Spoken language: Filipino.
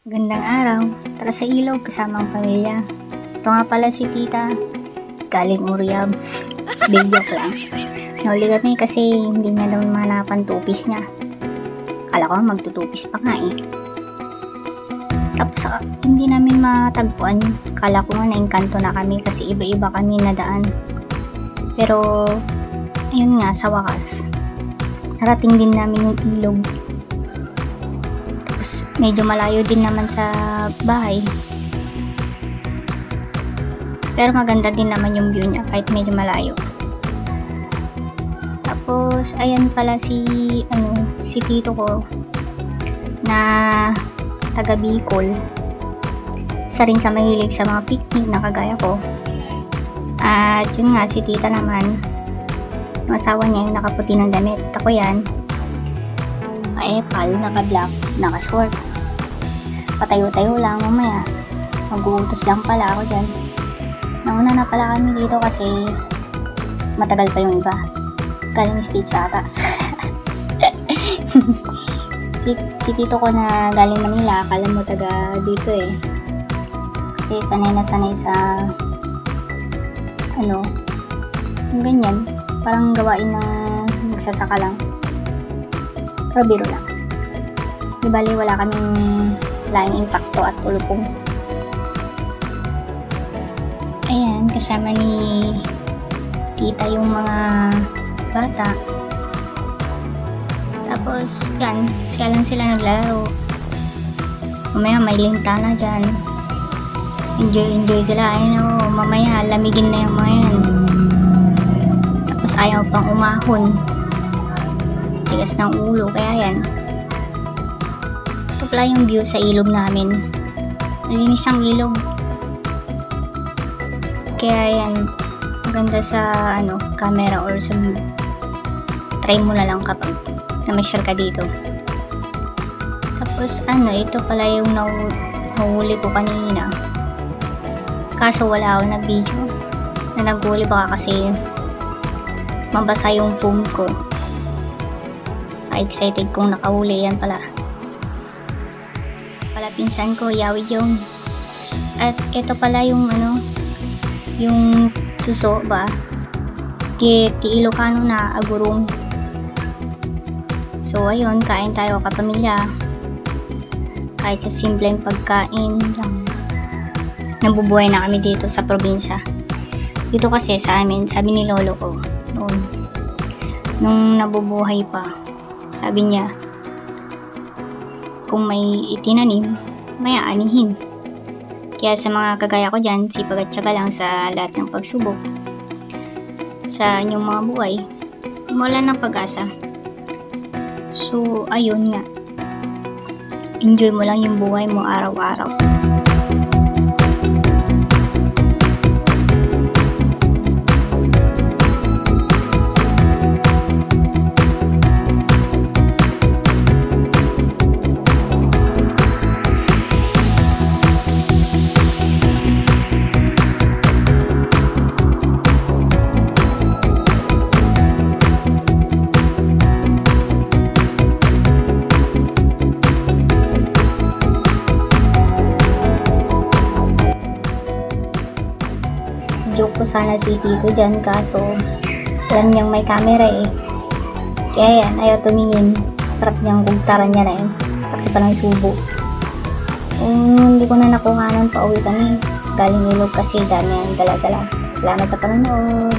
Gandang araw, tara sa ilog kasama ang pamilya. Ito nga pala si tita, galing Uriab. Joke lang. Nahuli kami kasi hindi niya daw manapan tupis niya. Kala ko magtutupis pa nga eh. Tapos hindi namin matagpuan. Kala ko nga naingkanto na kami kasi iba-iba kami nadaan. Pero ayun nga, sa wakas narating din namin yung ilog. Tapos medyo malayo din naman sa bahay. Pero maganda din naman yung view niya kahit medyo malayo. Tapos ayan pala si tito ko na taga Bicol. Isa rin sa mahilig sa mga picnic na kagaya ko. At yun nga, si tita naman, yung asawa niya yung nakaputi ng damit. At ako yan, naka-epal, naka-black, naka-short. Patayo-tayo lang mamaya. Mag-uutos lang pala ako dyan. Nauna na pala kami dito kasi matagal pa yung iba. Galing States ata. si tito ko na galing Manila, akala mo taga dito eh. Kasi sanay na sanay sa yung ganyan. Parang gawain ng nagsasaka lang. Pero biro lang. Di bali wala kaming laing impacto at tulupong. Ayan, kasama ni tita yung mga bata. Tapos yan, siya lang sila naglalaro. Mamaya may lintana dyan. Enjoy sila. Ayun, mamaya lamigin na yung mga yan. Tapos ayaw pang umahon. Tigas ng ulo, kaya yan. Ito pala yung view sa ilog namin. Malinis ang ilog. Kaya yan, maganda sa camera or sa view. Try mo na lang kapag na-share ka dito. Tapos ito pala yung nahuli ko kanina. Kaso wala ako na video na naghuli, baka kasi mabasa yung phone ko. Excited kong nakahuli. Yan pala pinsan ko, Yawi yung. At ito pala yung yung suso ba, ti Ilocano na agurong. So ayun, kain tayo kapamilya. Kahit sa simpleng pagkain lang, nabubuhay na kami dito sa probinsya. Dito kasi sa amin, sabi ni lolo ko noon, nung nabubuhay pa, sabi niya, kung may itinanim, may aanihin. Kaya sa mga kagaya ko dyan, sipag at tiyaga lang sa lahat ng pagsubok sa inyong mga buhay, wala ng pag-asa. So ayun nga, enjoy mo lang yung buhay mo araw-araw. Joke ko sana si tito dyan, kaso alam niyang may camera eh. Kaya yan, ayaw tumingin. Sarap niyang kugtaran niya na yun. Pati pa ng subo. Hindi ko na nakuhanan, pauwi kami. Galing ilog kasi dami ang dala-dala. Salamat sa panonood.